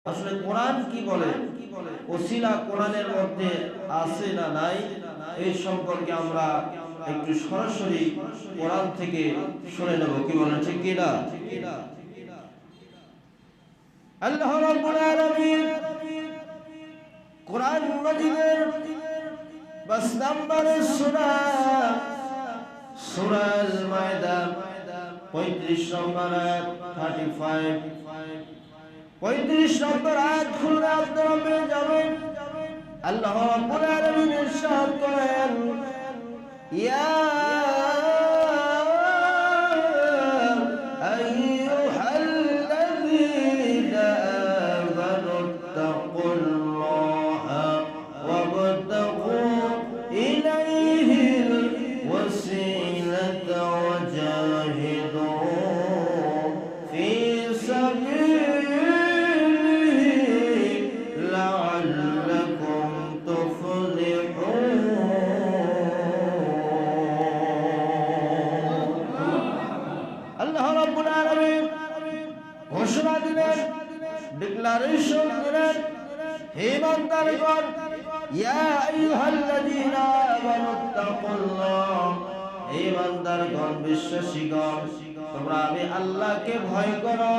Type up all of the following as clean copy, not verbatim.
আসলে কোরআন কি বলে, ওসিলা কোরআনের মধ্যে আছে না নাই, এই সম্পর্কে আমরা একটু সরাসরি কোরআন থেকে শুনে নেব। কি বলেন, ঠিক কি না? আল্লাহ রাব্বুল আলামিন কোরআন মাজিদের 5 নম্বর সূরা আল মায়দা 35 নম্বর আয়াত 35 নম্বর আয়াত খুলে আপনারা পেয়ে যাবেন। আল্লাহ রাব্বুল আলামিন ইরশাদ করেন, ইয়া আইয়ুহাল্লাযীনা আমানু তাকুল্লাহা ওয়াবতাগু ইলাইহিল ওয়াসিলাতা ওয়াজাহিদু ফি সাবিলিহি লাআল্লাকুম তুফলিহুন। আল্লাহ রাব্বুল আলামিন ঘোষণা দিলেন, ডিক্লারেশন দিলেন, হে বান্দাগণ, ইয়া আইয়ুহাল্লাযীনা আমানু তাকুল্লাহ, হে বান্দাগণ, বিশ্বাসীগণ, তোমরা আমি আল্লাহকে ভয় করো,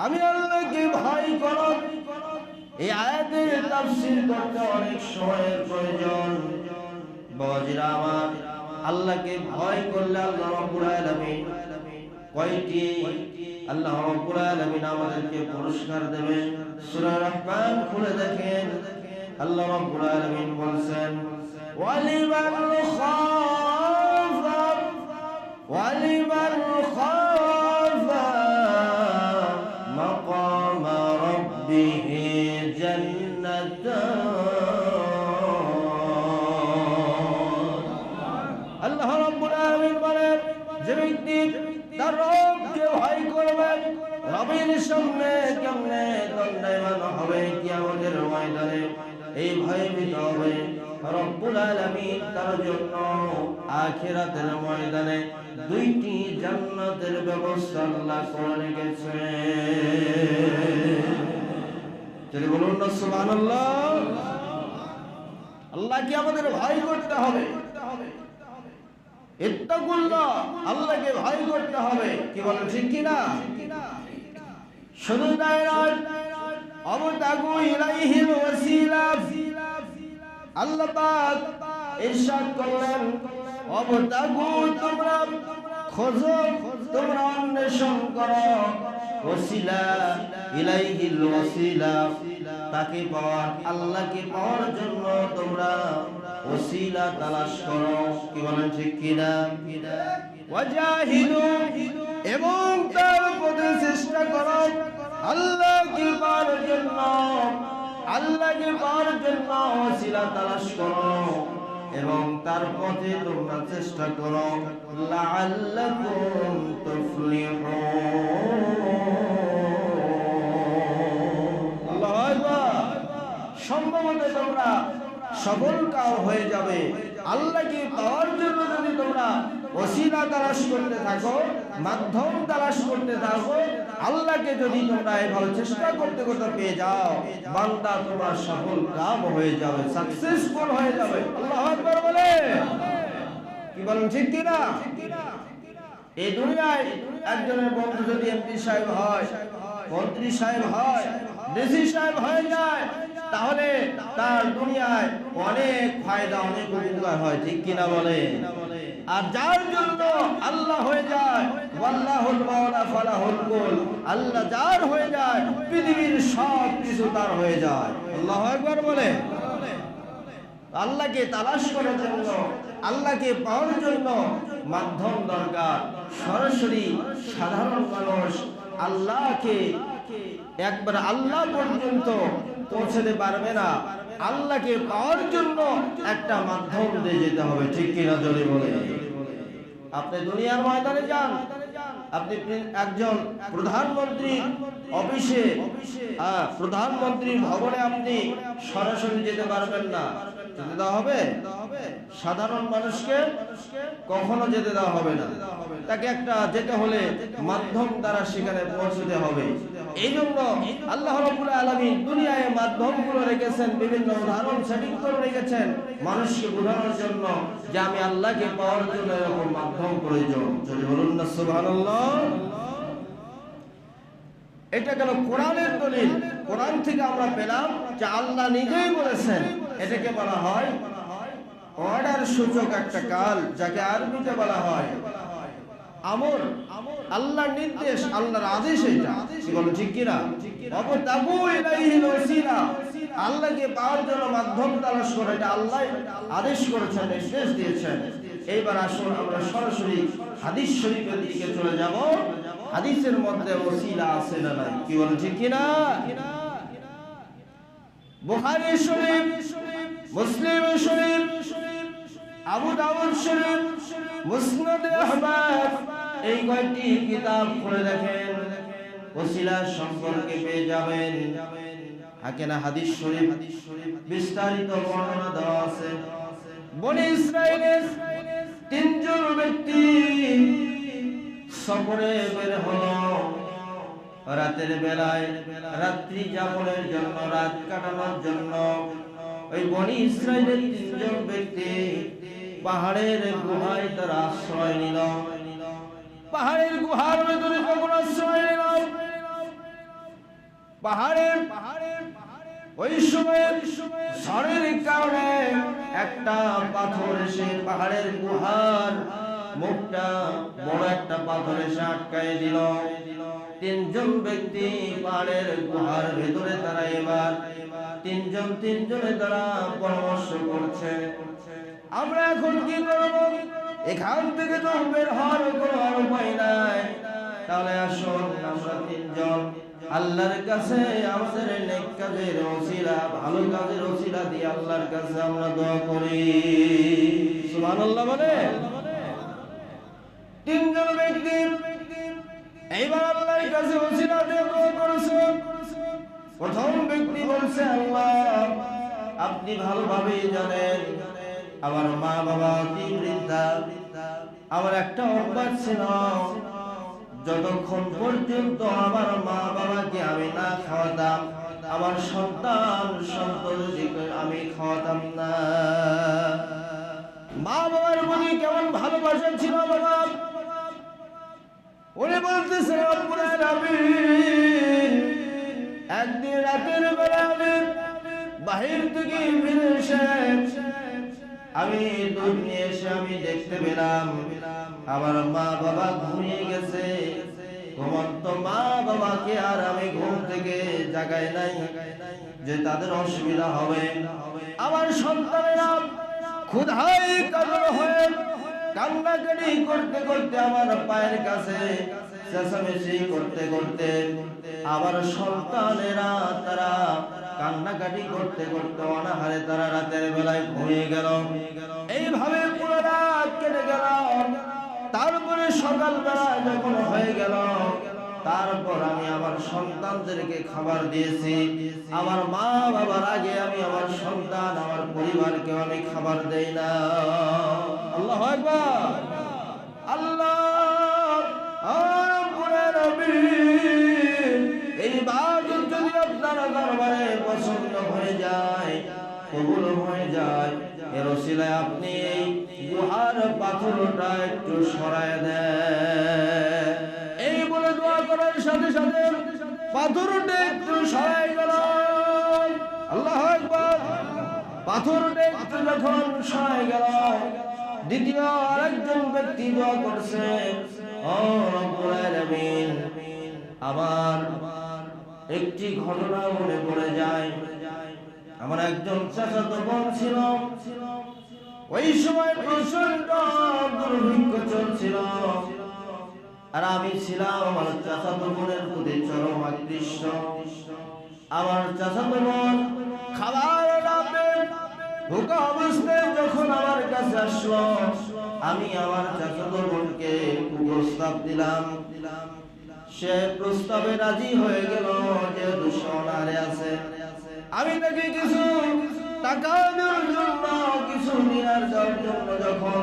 আমি আল্লাহকে ভয় করো। এই আয়াতের তাফসীর করতে অনেক সময়ের প্রয়োজন। বাবাজিরা আমার, আল্লাহকে ভয় করলে আল্লাহ রাব্বুল আলামিন কয়টি আল্লাহ রাব্বুল আলামিন আমাদেরকে পুরস্কার দেবেন। সূরা রহমান খুলে দেখেন, আল্লাহ রাব্বুল আলামিন বলেন, ওয়ালিমান খাফা মাকাম রাব্বিহি জান্নাতান। আল্লাহ রাব্বুল আলামিন বলেন, যে ব্যক্তি তার রবকে ভয় করবে, রবের সামনে কেমনে দণ্ডায়মান হবে কিয়ামতের ময়দানে, এই ভয়ভীত হবে, রব্বুল আলামিন তার জন্য আখিরাতের ময়দানে 2টি জান্নাতের ব্যবস্থা আল্লাহ করে রেখেছেন। যদি বলুন না সুবহানাল্লাহ। আল্লাহকে আমাদের ভয় করতে হবে, ইত্তাকুল্লাহ, আল্লাহকে ভয় করতে হবে। কি বলেন, ঠিক কি না? শুধু তাই নয়, আবতাগু ইলাইহিল ওয়াসিলা, আল্লাহ পাক ইরশাদ করলেন, আবতাগু, তোমরা খোঁজো, তোমরা অন্বেষণ করো, ওসিলা, ইলাইহিল ওয়াসিলা, তাকে পাওয়ার, আল্লাহকে পাওয়ার জন্য তোমরা ওসিলা তালাশ করো। কি বলেন, ঠিক কি না? ওয়াজাহিদু, এবং তার পথে চেষ্টা করো, আল্লাহকে পাওয়ার জন্য, আল্লাহকে পাওয়ার জন্য ওসিলা তালাশ করো এবং তার পথে তোমরা চেষ্টা করো, লাআল্লাকুম তুফলিহুন। আল্লাহু আকবার। সম্ভবত তোমরা সফল কাম হয়ে যাবে। আল্লাহকে পাওয়ার জন্য যদি তোমরা ওসিলা তালাশ করতে থাকো, মাধ্যম তালাশ করতে থাকো, আল্লাহকে যদি তোমরা এভাবে চেষ্টা করতে করতে পেয়ে যাও, বান্দা তোমার সফল কাম হয়ে যাবে, সাকসেসফুল হয়ে যাবে। আল্লাহু আকবার বলে। কি বলেন, ঠিক কি না? এই দুনিয়ায় একজনের বন্ধু যদি এমপি সাহেব হয়, মন্ত্রী সাহেব হয়, ডিসি সাহেব হয়ে যায়, তাহলে তার দুনিয়ায় অনেক ফায়দা, অনেক উপকার হয়। ঠিক কিনা বলে? আর যার জন্য আল্লাহ হয়ে যায়, ওয়াল্লাহুল মাওলা ফালাহুল কুল, আল্লাহ যার হয়ে যায়, পৃথিবীর সব কিছু তার হয়ে যায়। আল্লাহু আকবার বলে। আল্লাহকে তালাশ করার জন্য, আল্লাহকে পাওয়ার জন্য মাধ্যম দরকার। সরাসরি সাধারণ মানুষ আল্লাহকে একবার আল্লাহ পর্যন্ত পৌঁছাতে পারবে না। আল্লাহকে পাওয়ার জন্য একটা মাধ্যম দিয়ে যেতে হবে। ঠিক কিনা জোরে বলে। আপনি দুনিয়ার ময়দানে যান, আপনি একজন প্রধানমন্ত্রী অফিসে, প্রধানমন্ত্রী ভবনে আপনি সরাসরি যেতে পারবেন না। যেতে দেওয়া হবে? সাধারণ মানুষকে কখনো যেতে দেওয়া হবে না। তাকে একটা যেতে হলে মাধ্যম দ্বারা সেখানে পৌঁছতে হবে। এই জন্য আল্লাহ রাব্বুল আলামিন দুনিয়ায় মাধ্যমগুলো রেখেছেন, বিভিন্ন উদাহরণ সেটিং করে রেখেছেন মানুষকে বোঝানোর জন্য যে আমি আল্লাহকে পাওয়ার জন্য এরকম মাধ্যম প্রয়োজন। যদি বলুন না সুবহানাল্লাহ। এটা গেল কোরআনের দলিল। কোরআন থেকে আমরা পেলাম যে আল্লাহ নিজেই বলেছেন, এটাকে বলা হয় অর্ডার সূচক একটা কাল, যাকে আরবিতে বলা হয় আমর। আল্লাহর নির্দেশ, আল্লাহর আদেশ। এটা কি বলো, ঠিক কিনা? ওয়াবতাগু ইলাইহিল ওয়াসিলা, আল্লাহকে পাওয়ার জন্য মাধ্যম তালাশ করে, এটা আল্লাহ আদেশ করেছেন, নির্দেশ দিয়েছেন। এইবার আসুন আমরা সরাসরি হাদিস শরীফের দিকে চলে যাব। হাদিসের মধ্যে ওসিলা আছে না নাই, কি বলো, ঠিক কিনা? বুখারী শরীফ, মুসলিম শরীফ, আবু দাউদ শরীফ, মুসনাদ আহমদ, এই কয়েকটি কিতাব পড়ে দেখেন, ওসিলা সম্পর্কে পেয়ে যাবেন। হাকেনা হাদিস শরীফ বিস্তারিত বর্ণনা দেওয়া আছে। বনি ইসরাইলের তিনজন ব্যক্তি সফরে বের হলো রাতের বেলায়, রাত্রি যাপনের জন্য, রাত কাটানোর জন্য। ওই বনি ইসরাইলের তিনজন ব্যক্তি পাহাড়ের গুহায় তারা আশ্রয় নিল। পাহাড়ের গুহার ভেতরে কখন আশ্রয় নিল? পাহাড়ের ওই সময় শারীরিক কারণে একটা পাথর এসে পাহাড়ের গুহার মুখটা, বড় একটা পাথর এসে আটকায় দিল। তিনজন ব্যক্তি পাহাড়ের গুহার ভেতরে, তারা এবার তিনজনে তারা পরামর্শ করছে, আমরা এখন কি করব? এখান থেকে তো বের হওয়ার কোনো উপায় নাই। তাহলে আসুন আমরা তিনজন আল্লাহর কাছে আমাদের নেক কাজের ওসিলা, ভালো কাজের ওসিলা দিয়ে আল্লাহর কাছে আমরা দোয়া করি। সুবহানাল্লাহ বলে তিনজন ব্যক্তি এইবার আল্লাহর কাছে ওসিলা দিয়ে দোয়া করেছে। প্রথম ব্যক্তি বলছে, আল্লাহ আপনি ভালোভাবেই জানেন আমার মা বাবা অতি বৃদ্ধা। আমার একটা অভ্যাস ছিল, যতক্ষণ পর্যন্ত আমার মা বাবাকে আমি না খাওয়াতাম, আমার সন্তান সন্ততিকে আমি খাওয়াতাম না। মা বাবার প্রতি কেমন ভালোবাসা ছিল বাবা। উনি বলতেছে, রব্বুল আলামিন, একদিন রাতের বেলা আমি বাহির থেকে ফিরে এসে আমি দুধ নিয়ে এসে আমি দেখতে পেলাম আমার মা বাবা ঘুমিয়ে গেছে। ঘুমন্ত মা বাবাকে আর আমি ঘুম থেকে জাগাই নাই যে তাদের অসুবিধা হবে। আমার সন্তানেরা ক্ষুধায় কাতর হয়ে কান্নাকাটি করতে করতে আমার পায়ের কাছে চেঁচামেচি করতে করতে আমার সন্তানেরা তারা কান্নাকাটি করতে করতে অনাহারে তারা রাতের বেলায় ঘুমিয়ে গেল। এইভাবে পুরো রাত কেটে গেল। তারপরে সকালবেলা যখন হয়ে গেল, তারপর আমি আমার সন্তানদেরকে খাবার দিয়েছি। আমার মা বাবার আগে আমি আমার সন্তান, আমার পরিবারকে আমি খাবার দেই না। আল্লাহু আকবার। আল্লাহ এই ইবাদত যদি আপনার দরবারে পছন্দ হয়ে যায়, কবুল হয়ে যায়, এর ওসিলায় আপনি এই গুহার পাথরটা একটু সরায় দেন। এই বলে দোয়া করার সাথে সাথে পাথরটা একটু সরাই গেল। আল্লাহু আকবার। পাথরটা একটু যখন সরাই গেল, দ্বিতীয় আরেকজন ব্যক্তি দোয়া করছে, ও রব্বুল আলামিন, আমার একটি ঘটনা মনে পড়ে যায়। আমার একজন চাচাতো বোন ছিল, ওই সময় প্রচন্ড দুর্ভিক্ষ চলছিল, আর আমি ছিলাম আমার চাচাতো বোনের প্রতি চরম আকৃষ্ট। আমার চাচাতো বোন খাবার নামে ভুকা অবস্থায় যখন আমার কাছে আসলো, আমি আমার চাচাতো বোনকে প্রস্তাব দিলাম। সে প্রস্তাবে রাজি হয়ে গেল, যেহেতু সোনারে আছে। আমি তাকে কিছু টাকা দেওয়ার জন্য, কিছু দিনার দেওয়ার জন্য যখন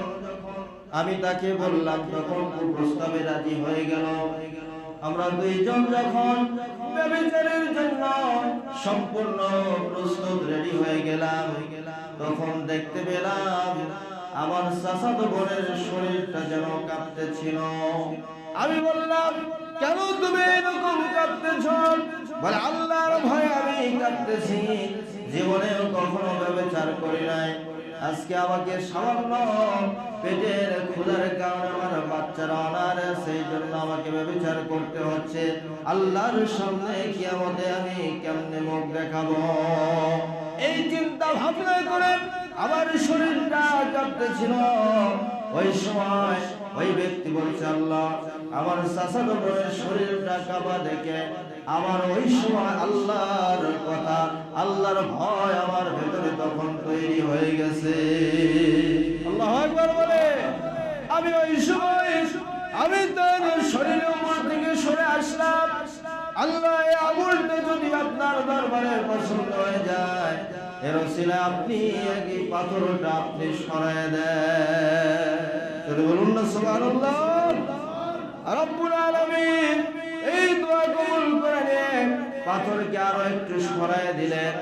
আমি তাকে বললাম, তখন প্রস্তাবে রাজি হয়ে গেল। আমরা দুইজন যখন ব্যভিচারের জন্য সম্পূর্ণ প্রস্তুত রেডি হয়ে গেলাম, তখন দেখতে পেলাম আমার চাচাতো বোনের শরীরটা যেন কাঁপতেছিল। আমি বললাম, কেন তুমি এরকম কাঁপতেছ? বলে, আল্লাহর ভয়ে আমি কাঁপতেছি, জীবনেও কখনো ব্যভিচার করি নাই। আজকে আমাকে সামান্য পেটের ক্ষুধার কারণে আমার বাচ্চারা অনাহারে, সেই জন্য আমাকে ব্যভিচার করতে হচ্ছে। আল্লাহর সামনে কিয়ামতে আমি কেমনে মুখ দেখাবো? এই চিন্তা ভাবনা করে আমার শরীরটা কাঁপতেছিল। ওই সময় ওই ব্যক্তি বলছে, আল্লাহ, আমার চাচাতো বোনের শরীরটা কাঁপা দেখে আমার ওই সময় আল্লাহর কথা, আল্লাহর ভয় আমার ভেতরে তখন তৈরি হয়ে গেছে। আল্লাহু আকবার বলে, আমি ওই সময় আমি তার শরীরের উপর থেকে সরে আসলাম। আল্লাহ, এই আমলটা যদি আপনার দরবারে পছন্দ হয়ে যায়, এর ওসিলায় আপনি এই পাথরটা আপনি সরায় দেন। বলুন না সুবহানাল্লাহ। রব্বুল আলামিন এই দোয়া কবুল করে নিয়ে পাথরকে আরো একটু সরায় দিলেন।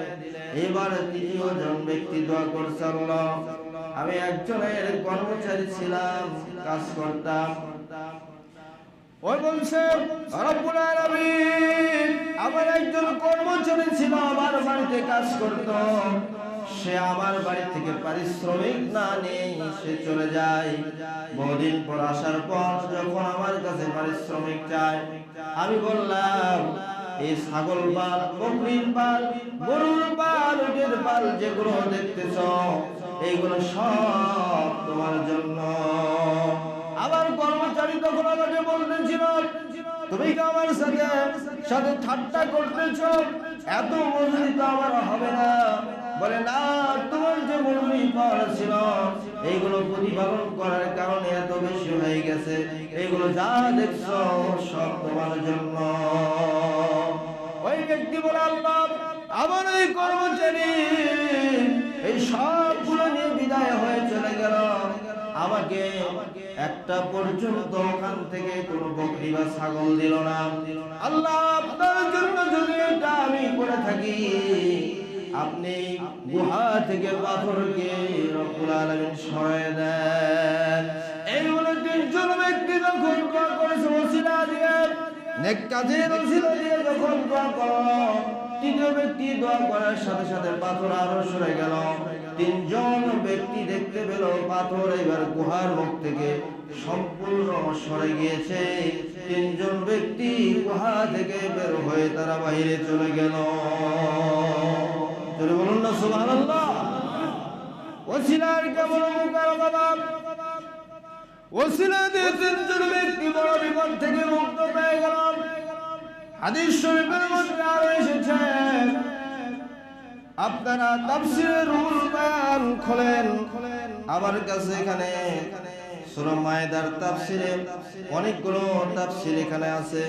এবার তৃতীয় জন ব্যক্তি দোয়া করছে, আল্লাহ, আমি একজনের কর্মচারী ছিলাম, কাজ করতাম। ওই বলছে, রব্বুল আলামিন আমার একজন কর্মচারী ছিল, আমার বাড়িতে কাজ করত। সে আমার বাড়ি থেকে পারিশ্রমিক না নিয়ে সে চলে যায়। বহুদিন পর আসার পর যখন আমার কাছে পারিশ্রমিক চায়, আমি বললাম, এই ছাগল পাল, বকরির পাল, গরুর পাল, উটের পাল যেগুলো দেখতেছ, এইগুলো সব তোমার জন্য। আমার কর্মচারী তখন আমাকে বলতেছিল, তুমি কি আমার সাথে ঠাট্টা করতেছ? এত মজুরি তো আমার হবে না। বলে, না, তোমার যে মজুরি পাওয়া ছিল এইগুলো প্রতিপালন করার কারণে এত বেশি হয়ে গেছে। এইগুলো যা দেখছো সব তোমার জন্য। ওই ব্যক্তি বলে, আল্লাহ, আমার এই কর্মচারী এই সবগুলো নিয়ে বিদায় হয়ে চলে গেল, আমাকে একটা পর্যন্ত ওখান থেকে কোনো বকরি বা ছাগল দিল না। আল্লাহ, আপনার জন্য যদি এটা আমি করে থাকি, আপনি গুহা থেকে পাথরকে রব্বুল আলামিন সরায় দেন। এই বলে তিনজন ব্যক্তি যখন দোয়া করেছে ওসিলা দিয়ে, নেক কাজের ওসিলা দিয়ে যখন দোয়া করলো, তৃতীয় ব্যক্তি দোয়া করার সাথে সাথে পাথর আরো সরে গেল। তিনজন ব্যক্তি দেখতে পেল পাথর এবার গুহার মুখ থেকে সম্পূর্ণ সরে গিয়েছে। তিনজন ব্যক্তি গুহা থেকে বের হয়ে তারা বাইরে চলে গেল। বলুন না সুবহানাল্লাহ। ওসিলার কেমন মুকাররবা, ওসিলা দিয়ে তিনজন ব্যক্তি বড় বিপদ থেকে মুক্ত পেয়ে গেল। হাদিস শরীফের মধ্যে আরো এসেছে, আপনারা তাফসীরের রুহুল বায়ান খোলেন, আমার কাছে এখানে সূরা মায়েদার তাফসীরে অনেকগুলো তাফসীর এখানে আছে।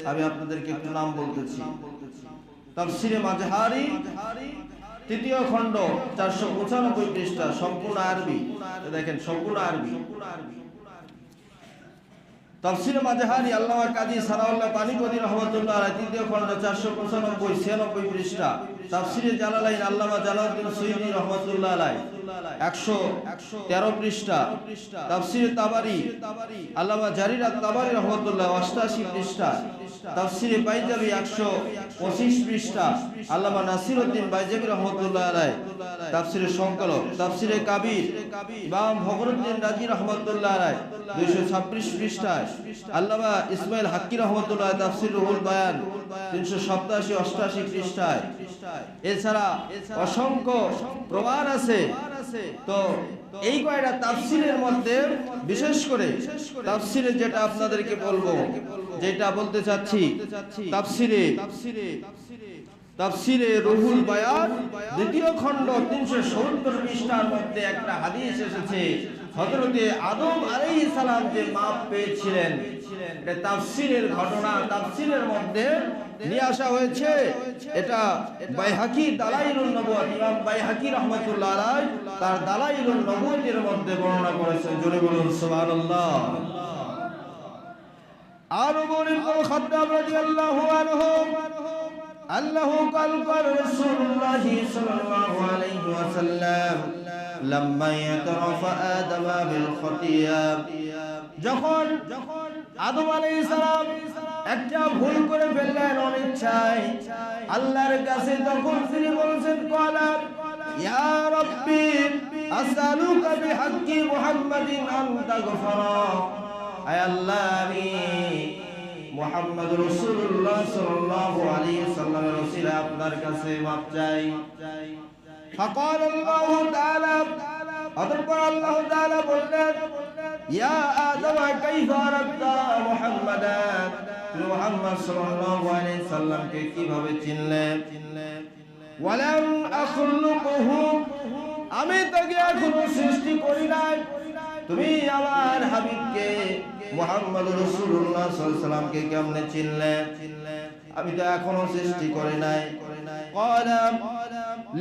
আমি আপনাদেরকে একটু নাম বলতেছি। তাফসীরে মাজহারি তৃতীয় খণ্ড 495 পৃষ্ঠা, সম্পূর্ণ আরবি। দেখেন, সম্পূর্ণ আরবি। তাফসীরে মাজহারি আল্লামা কাজী সানাউল্লাহ পানিপতি রাহমাতুল্লাহ আলাইহি তৃতীয় খণ্ড 495 96 পৃষ্ঠা। তাফসীরে জালালাইন আল্লামা জালালউদ্দিন সুয়ুতী রাহমাতুল্লাহ আলাইহি 113 পৃষ্ঠা। তাফসীরে তাবারি আল্লামা জারির আত-তাবারি রাহমাতুল্লাহ 88 পৃষ্ঠা। তাফসীরে বাইজাবি 125 পৃষ্ঠা, আল্লামা নাসিরউদ্দিন বাইজাবি রাহমাতুল্লাহ আলাইহি। তাফসীরে সংকলন তাফসীরে কাবীর ইমাম ফখরুদ্দিন রাজি রাহমাতুল্লাহ আলাইহি 226 পৃষ্ঠায়, আল্লামা ইসমাইল হাক্কি রাহমাতুল্লাহ তাফসীর রুহুল বায়ান 387 88 পৃষ্ঠায়। এছাড়া অসংখ্য প্রমাণ আছে। তো এই কয়টা তাফসীরের মধ্যে বিশেষ করে তাফসীরে যেটা আপনাদেরকে বলবো, যেটা বলতে চাচ্ছি, তাফসীরে রুহুল বায়ান দ্বিতীয় খণ্ড 370 পৃষ্ঠার মধ্যে একটা হাদিস এসেছে। হযরতে আদম আলাইহিস সালাম যে মাপ পেয়েছিলেন, এটা তাফসীরের ঘটনা। তাফসীরের মধ্যে নিয়ে আসা হয়েছে। এটা বাইহাকি দালাইলুন নবুওয়াত, ইমাম বাইহাকি রাহমাতুল্লাহ আলাইহি তার দালাইলুন নবুওয়াতের মধ্যে বর্ণনা করেছেন। জোরে বলুন সুবহানাল্লাহ। আর ওমর ইবনে খাত্তাব রাদিয়াল্লাহু আনহু আল্লাহু قال قال رسول الله صلى الله عليه وسلم لما يترف آدم بالخطيئة যখন আদম আলাইহিস সালাম একটা ভুল করে ফেললেন অনিচ্ছায়, আল্লাহর কাছে তখন তিনি বলেছেন ক্বালা ইয়া রাব্বি আসআলুকা বিহাক্কি মুহাম্মাদিন আন তাগফিরা, আয় আল্লাহ আমি মুহাম্মদ রাসূলুল্লাহ সাল্লাল্লাহু আলাইহি ওয়াসাল্লামের ওসিলায় আপনার কাছে মাপ চাই। ফাকাল আল্লাহু তাআলা, অতঃপর আল্লাহ তাআলা বললেন ইয়া আদম কাইফা আরাফতা মুহাম্মাদান, তুমি মুহাম্মদ সাল্লাল্লাহু আলাইহি সাল্লামকে কিভাবে চিনলে? ওয়ালাম আখলুকুহু, আমি তাকে এখনো সৃষ্টি করি নাই, তুমি আমার হাবিবকে মুহাম্মদ রাসূলুল্লাহ সাল্লাল্লাহু আলাইহি সাল্লামকে কেমনে চিনলে? আমি তো এখনো সৃষ্টি করি নাই। ক্বালা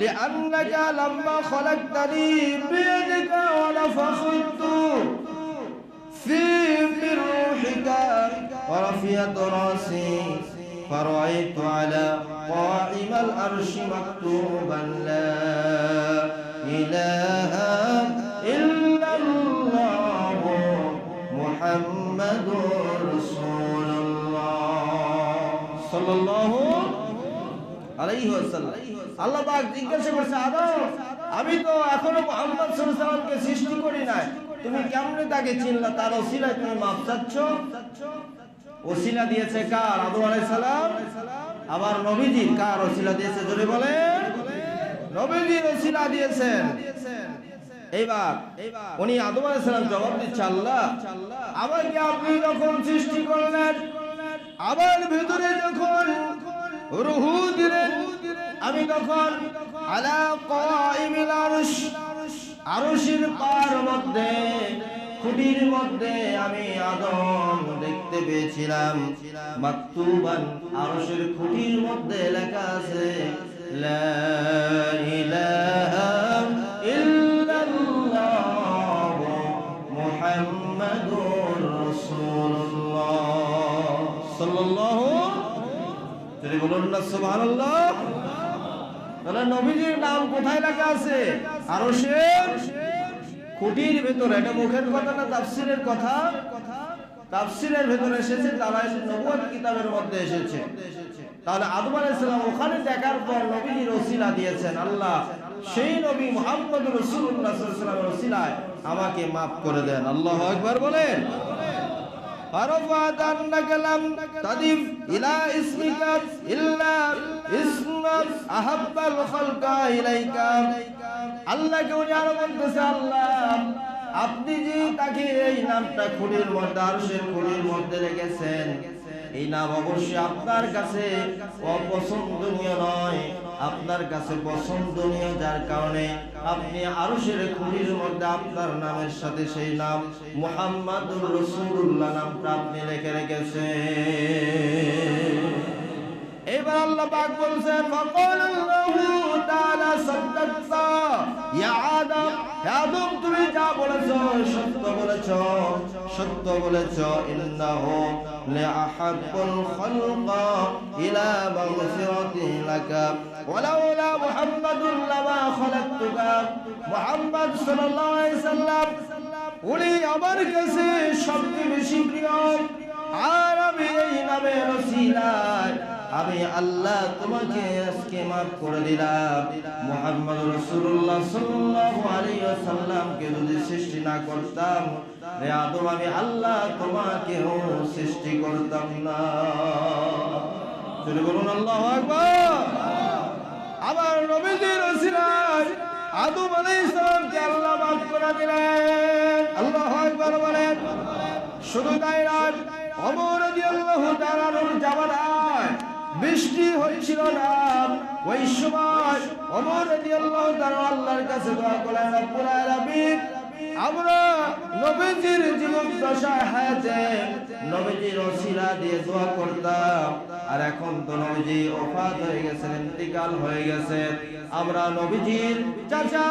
লিআন্নাকা লাম্মা খলাকতানি বিয়াদিকা ওয়া নাফাখতু ফি রূহিকা ওয়া রাফিআতু রাসি ফারাআইতু আলা কাইমাল আরশি মাকতুবান লা ইলাহা ইল্লাল্লাহ মুহাম্মাদুর রাসূলুল্লাহ সাল্লাল্লাহু আলাইহি ওয়াসাল্লাম। আল্লাহ পাক জিজ্ঞাসা করছে আদম, আমি তো এখনো মুহাম্মদ সাল্লাল্লাহু আলাইহি ওয়াসাল্লামকে সৃষ্টি করি নাই, তুমি কেমনে তাকে চিনলা? তার ওসিলায় তুমি মাপ চাচ্ছ? ওসিলা দিয়েছে কার? আদম আলাইহিস সালাম। আবার নবীজি কার ওসিলা দিয়েছে? জোরে বলেন। নবীজির ওসিলা দিয়েছেন। এইবার উনি আদম আলাইহিস সালাম জবাব দিচ্ছে, আল্লাহ আমাকে আপনি যখন সৃষ্টি করলেন, আমার ভিতরে যখন রূহ দিলেন, আমি তখন আলা কাইমিল আরশ, আরশের পার মধ্যে খুঁটির মধ্যে আমি আদম দেখতে পেয়েছিলাম। মাকতুবান, আরশের খুঁটির মধ্যে লেখা আছে লা ইলাহা ইল্লাল্লাহ মুহাম্মাদুর রাসূলুল্লাহ সাল্লাল্লাহু আলাইহি বলুন না সুবহানাল্লাহ। তাহলে নবীজির নাম কোথায় লেখা আছে? আরশের খুঁটির ভেতরে। এটা মুখের কথা না তাফসীরের কথা? তাফসীরের ভেতরে এসেছে, দালাইলুন নবুওয়াত কিতাবের মধ্যে এসেছে। তাহলে আদম আলাইহিস সালাম ওখানে দেখার পর নবীজির ওসিলা দিয়েছেন, আল্লাহ সেই নবী মুহাম্মদ রাসূলুল্লাহ সাল্লাল্লাহু আলাইহি ওয়াসাল্লামের ওসিলায় আমাকে মাফ করে দেন। আল্লাহু আকবার বলেন। ফারাফাত আন্নাকা লাম তাদিফ ইলা ইসমিকা ইল্লা ইসমা আহাব্বাল খালকা ইলাইকা, আল্লাহকে উনি আরো বলতেছে, আল্লাহ আপনি যে তাকে এই নামটা খুঁটির মধ্যে, আরশের খুঁটির মধ্যে রেখেছেন, এই নাম অবশ্যই আপনার কাছে অপছন্দনীয় নয়, আপনার কাছে পছন্দনীয়, যার কারণে আপনি আরশের খুঁটির মধ্যে আপনার নামের সাথে সেই নাম মুহাম্মাদুর রাসূলুল্লাহ নামটা আপনি লিখে রেখেছেন। এবার আল্লাহ পাক বলছেন ফাকালাল্লাহু তাআলা সাদ্দাকতা ইয়া আদম, হে আদম তুমি যা বলেছো সত্য বলেছো, সত্য বলেছো। ইন্নাহু লাআহাব্বুল খালকা ইলা মাগফিরাতি লাকা ওয়ালাউলা মুহাম্মাদুন লামা খালাকতুকা, মুহাম্মদ সাল্লাল্লাহু আলাইহি সাল্লাম উনি আমার কাছে সবচেয়ে বেশি প্রিয়, আর আমি এই নামের ওসিলায় আমি আল্লাহ তোমাকে আজকে মাফ করে দিলাম। মুহাম্মদ রাসূলুল্লাহ সাল্লাল্লাহু আলাইহি ওয়াসাল্লামকে যদি সৃষ্টি না করতাম, রে আদম আমি আল্লাহ তোমাকেও সৃষ্টি করতাম না। যদি বলুন আল্লাহু আকবার। আবার নবীজির ওসিলায় আদম আলাইহিস সালামকে আল্লাহ মাফ করে দিলেন। আল্লাহু আকবার বলেন। শুধু তাই নয়, ওমর রাদিয়াল্লাহু তাআলা আনহুর জামানায় বৃষ্টি হচ্ছিল না, ওই সময় ওমর রাদিয়াল্লাহু তাআলা আল্লাহর কাছে দোয়া করলেন, রব্বুল আলামিন আমরা নবীজির জীবন দশায় হায়াতে নবীজির ওসিলা দিয়ে দোয়া করতাম, আর এখন তো নবীজি ওফাত হয়ে গেছেন, ইন্তিকাল হয়ে গেছে। আমরা নবীজির চাচা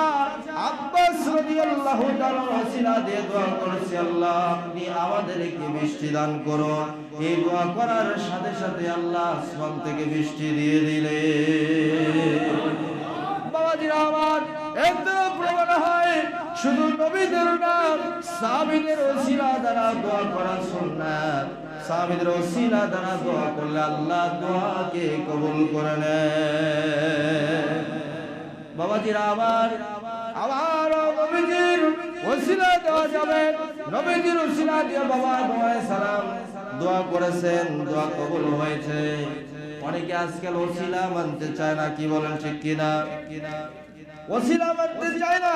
আব্বাস রাদিয়াল্লাহু তাআলা ওসিলা দিয়ে দোয়া করছি, আল্লাহ আপনি আমাদেরকে বৃষ্টি দান করুন। এই দোয়া করার সাথে সাথে আল্লাহ আসমান থেকে বৃষ্টি দিয়ে দিলে। বাবাজিরা আমার, একদম প্রমাণ হয় শুধু নবীদের না, সাহাবীদের ওসিলা দ্বারা দোয়া করা সুন্নাত। সাহাবীদের ওসিলা দ্বারা দোয়া করলে আল্লাহ দোয়াকে কবুল করে নেন। বাবাজিরা আমার, আবার নবীজির ওসিলা দেওয়া যাবে। নবীজির ওসিলা দিয়ে বাবা দোয়া সালাম দোয়া করেছেন, দোয়া কবুল হয়েছে। অনেকে আজকাল ওসিলা মানতে চায় না, কি বলেন ঠিক কিনা? ওসিলা মানতে চায় না,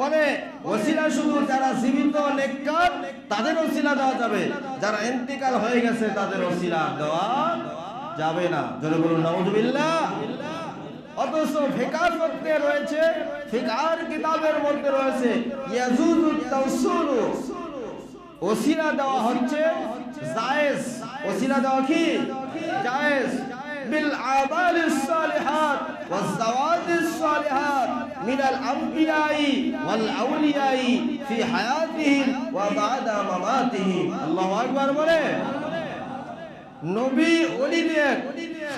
বলে ওসিলা শুধু যারা জীবিত নেককার তাদের ওসিলা দেওয়া যাবে, যারা ইন্তিকাল হয়ে গেছে তাদের ওসিলা দেওয়া যাবে না। জোরে বলুন নাউযুবিল্লাহ। অথচ ফিকহের মধ্যে রয়েছে, ফিকহের কিতাবের মধ্যে রয়েছে ইয়াজুজুত তাওসসুলু, ওসিলা দেওয়া হচ্ছে জায়েজ। ওসিলা দেওয়া কি জায়েজ। বিল আমালিস সালিহাত ওয়াজ যাওয়াতিস সালিহাত মিনাল আমবিয়াই ওয়াল আউলিয়াই ফি হায়াতিহিম ওয়া বা'দা মামাতিহিম। আল্লাহু আকবার বলে। নবী ওলিদের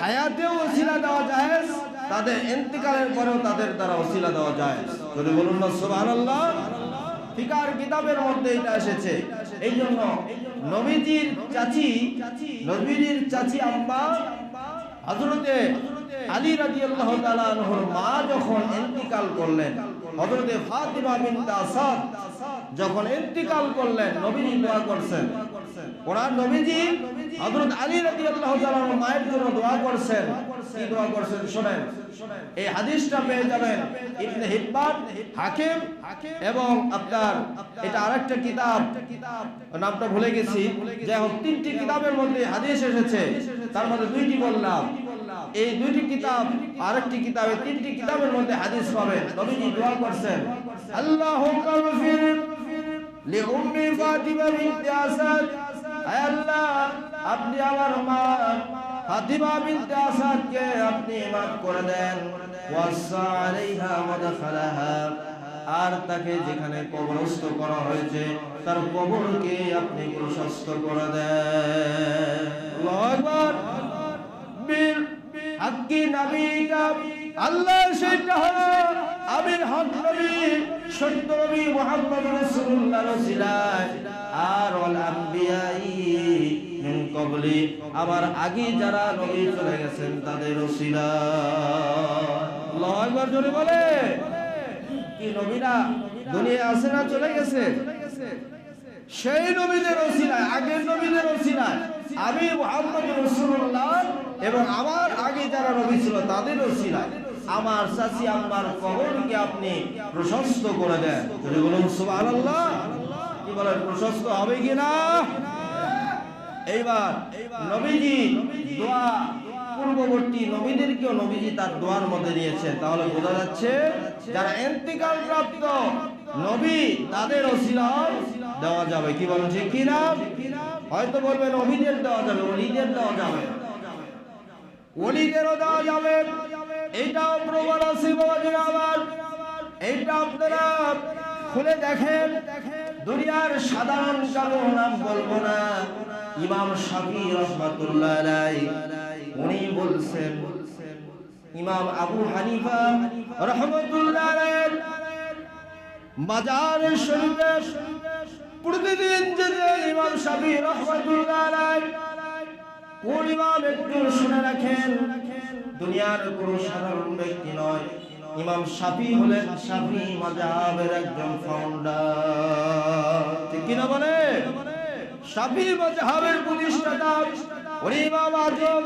হায়াতেও ওসিলা দেওয়া জায়েজ, তাদের ইন্তিকালের পরেও তাদের দ্বারা ওসিলা দেওয়া জায়েজ। যদি বলুন না সুবহানাল্লাহ। ফিকহের কিতাবের মধ্যে এটা এসেছে। এই জন্য নবীজির চাচি আম্মা হযরতে আলী রাদিয়াল্লাহু তাআলা আনহুর মা যখন ইন্তিকাল করলেন, হযরতে ফাতিমা বিনতে আসাদ যখন ইন্তিকাল করলেন, নবীজি দোয়া করছেন। ওনার নবীজি হযরত আলী রাদিয়াল্লাহু তাআলা মায়ের জন্য দোয়া করছেন। কি দোয়া করছেন শুনেন। এই হাদিসটা পেয়ে যাবেন ইবনে হিব্বান, হাকিম এবং আপনার এটা আরেকটা কিতাব, নামটা ভুলে গেছি। যাই হোক, 3টি কিতাবের মধ্যে হাদিস এসেছে, তার মধ্যে 2টি বললাম। এই 2টি কিতাব, আরেকটি কিতাবে, 3টি কিতাবের মধ্যে হাদিস পাবেন। নবীজি দোয়া করছেন, আল্লাহুম্মা গফির লি উম্মি ফাতিমা বিনতে আসাদ। আয় আল্লাহ, আপনি আমার মা ফাতিমা বিনতে আসাদকে আপনি মাফ করে দেন। ওয়াসা আলাইহা মাদখালাহা, আর তাকে যেখানে কবরস্থ করা হয়েছে তার কবরকে আপনি প্রশস্ত করে দেন। আল্লাহু আকবার। বিল হাক্কি নবিকা, আল্লাহ সেটা হলো আমির হক নবী, সত্য নবী মুহাম্মদ রাসূলুল্লাহ রাসূলুল্লাহ আর ওয়াল আমবিয়াই মিন ক্বাবলি, আমার আগে যারা নবী চলে গেছেন তাদের ওসিলা। আল্লাহু আকবার জোরে বলে। কি নবীরা দুনিয়া আছে না চলে গেছে? সেই নবীদের ওসিলায়, আগের নবীদের ওসিলায় আমি মুহাম্মদ রাসূলুল্লাহ এবং আমার আগে যারা নবী ছিল তাদের ওসিলায় আমার চাচি আম্মার কবরকে আপনি প্রশস্ত করে দেন। যদি বলুন সুবহানাল্লাহ। কি বলেন, প্রশস্ত হবে কিনা? এইবার নবীজি দোয়া, পূর্ববর্তী নবীদেরকেও নবীজি তার দোয়ার মধ্যে নিয়েছেন। তাহলে বোঝা যাচ্ছে যারা ইন্তিকাল প্রাপ্ত নবী তাদের ওসিলা দেওয়া যাবে। কি বলেন ঠিক কিনা? হয়তো বলবেন নবীদের দেওয়া যাবে, ওলিদের দেওয়া যাবে, ওলিদেরও দেওয়া যাবে। এইটাও প্রমাণ আছে বাবাজিরা আমার। এইটা আপনারা খুলে দেখেন। দুনিয়ার সাধারণ কারো নাম বলবো না, ইমাম শাফি রাহমাতুল্লাহ আলাইহি উনি বলছেন, ইমাম আবু হানিফা রাহমাতুল্লাহ আলাইহি মাজার শরীফে প্রতিদিন যেতেন ইমাম শাফি রাহমাতুল্লাহ আলাইহি। কোন ইমাম একটু শুনে রাখেন, দুনিয়ার কোনো সাধারণ ব্যক্তি নয়। ইমাম শাফি হলেন শাফি মাযহাবের একজন ফাউন্ডার। ঠিক কিনা বলে? শাফি মাযহাবের প্রতিষ্ঠাতা ওই ইমাম আযম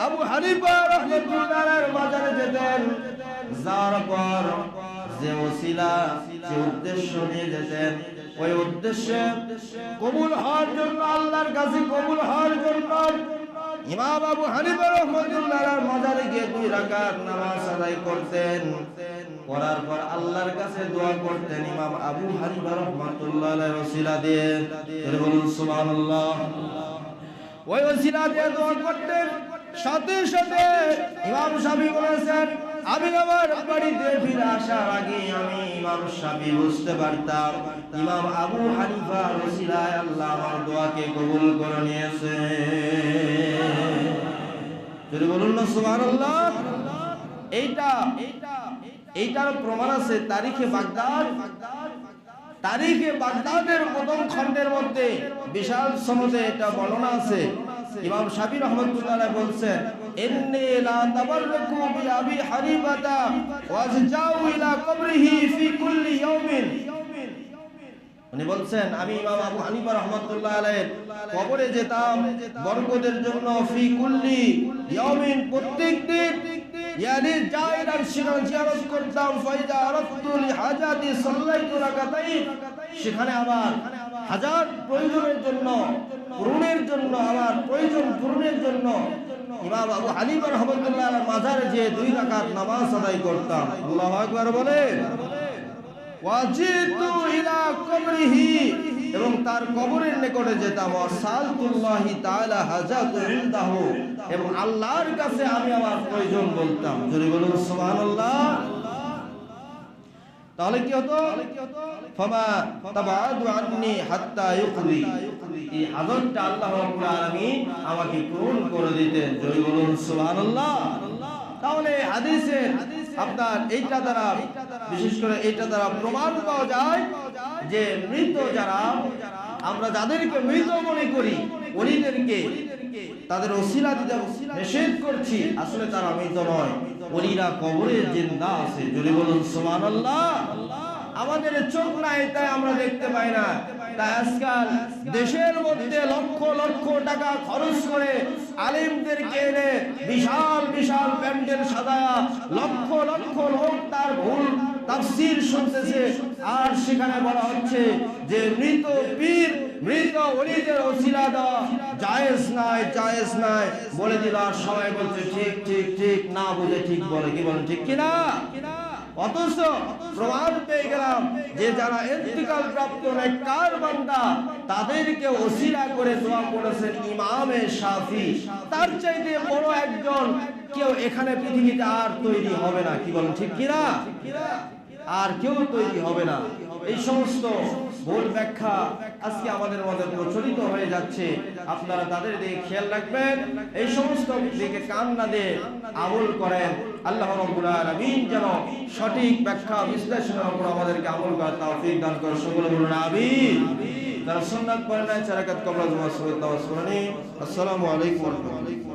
আবু হানিফা রাহমাতুল্লাহ আলাইহির মাজারে যেতেন। যার পর যে ওসিলা, যে উদ্দেশ্য নিয়ে যেতেন, ওই উদ্দেশ্যে কবুল হওয়ার জন্য, আল্লাহর কাছে কবুল হওয়ার জন্য ইমাম আবু হানিফা রাহমাতুল্লাহ আলাইহির মাজারে গিয়ে 2 রাকাত নামাজ আদায় করতেন। করার পর আল্লাহর কাছে দোয়া করতেন ইমাম আবু হানিফা রাহমাতুল্লাহ আলাইহির ওসিলা দিয়ে। বলুন সুবহানাল্লাহ। ওই ওসিলা দিয়ে দোয়া করতেন, সাথে সাথে ইমাম শাফি বলেছেন, আমি আমার বাড়িতে ফিরে আসার আগে আমি ইমাম শাফি বুঝতে পারতাম ইমাম আবু হানিফার ওসিলায় আল্লাহ আমার দোয়াকে কবুল করে নিয়েছে। যদি বলুন না সুবহানাল্লাহ। এইটার প্রমাণ আছে তারিখে বাগদাদের প্রথম খণ্ডের মধ্যে বিশাল সনদে এটা বর্ণনা আছে। ইমাম শাফি রাহমাতুল্লাহ আলাইহি বলছেন, ইন্নী লা তাবাররাকু বিআবি হানিফাতা ওয়াজজাউ ইলা কবরিহি ফি কুল্লি ইয়াউমিন। উনি বলছেন, আমি ইমাম আবু হানিফা রাহমাতুল্লাহ আলাইহির কবরে যেতাম বরকতের জন্য, ফি কুল্লি ইয়াউমিন, প্রত্যেক দিন, ইয়ানি জায়রান জিয়ারত করতাম, ফাইদা আরাদতু লিহাজাতি সাল্লাইতু রাকাতাইন, সেখানে আমার হাজার প্রয়োজনের জন্য আমার প্রয়োজন পূরণের জন্য ইমাম আবু হানিফা রাহমাতুল্লাহ আলাইহির মাজারে যে 2 রাকাত নামাজ আদায় করতাম। আল্লাহু আকবার বলেন। ওয়াজিতু ইলা কবরিহি, এবং তার কবরের নিকটে যেতাম, ওয়াসালতুল্লাহি তাআলা হাজাতু ইনদাহু, এবং আল্লাহর কাছে আমি আমার প্রয়োজন বলতাম। যদি বলুন সুবহানাল্লাহ। তাহলে কি হতো? ফামা তাবাদু আন্নি হাত্তা ইউকদি, এই হাজতটা আল্লাহ রাব্বুল আলামিন আমাকে পূরণ করে দিতেন। যদি বলুন সুবহানাল্লাহ। তাহলে হাদিসে আপনার এইটা দ্বারা, বিশেষ করে এইটা দ্বারা প্রমাণ পাওয়া যায় যে মৃত যারা, আমরা যাদেরকে মৃত মনে করি ওলিদেরকে তাদের ওসিলা দিতে নিষেধ করছি, আসলে তারা মৃত নয়, ওলিরা কবরে জিন্দা আছে। যদি বলুন সুবহানাল্লাহ। আমাদের চোখ নাই তাই আমরা দেখতে পাই না, তাই আজকাল দেশের মধ্যে লক্ষ লক্ষ টাকা খরচ করে আলেমদেরকে এনে বিশাল বিশাল প্যান্ডেল সাজায়া লক্ষ লক্ষ লোক তার ভুল তাফসীর শুনতেছে, আর সেখানে বলা হচ্ছে যে মৃত পীর মৃত ওলিদের ওসিলা দেওয়া জায়েজ নাই বলে দিল, আর সবাই বলছে ঠিক ঠিক ঠিক, না বুঝে ঠিক বলে। কি বলেন, ঠিক কিনা? অথচ প্রমাণ পেয়ে গেলাম যে যারা ইন্তিকাল প্রাপ্ত নেককার বান্দা তাদেরকে ওসিলা করে দোয়া করেছেন ইমামে শাফি, তার চাইতে বড় একজন কেউ এখানে পৃথিবীতে আর তৈরি হবে না। কি বলেন, ঠিক কিনা? আর কেউ তৈরি হবে না। এই সমস্ত ভুল ব্যাখ্যা আজকে আমাদের মধ্যে প্রচলিত হয়ে যাচ্ছে, আপনারা তাদের দিকে খেয়াল রাখবেন, এই সমস্ত দিকে কান না দিয়ে আমল করেন। আল্লাহ রাব্বুল আলামিন যেন সঠিক ব্যাখ্যা বিশ্লেষণের উপর আমাদেরকে আমল করার তৌফিক দান করেন। সকলে বলুন আমিন। যারা সুন্নাত পড়েন না, 4 রাকাত কবলা নামাজ পড়েন। আসসালামু আলাইকুম ওয়া রাহমাতুল্লাহ।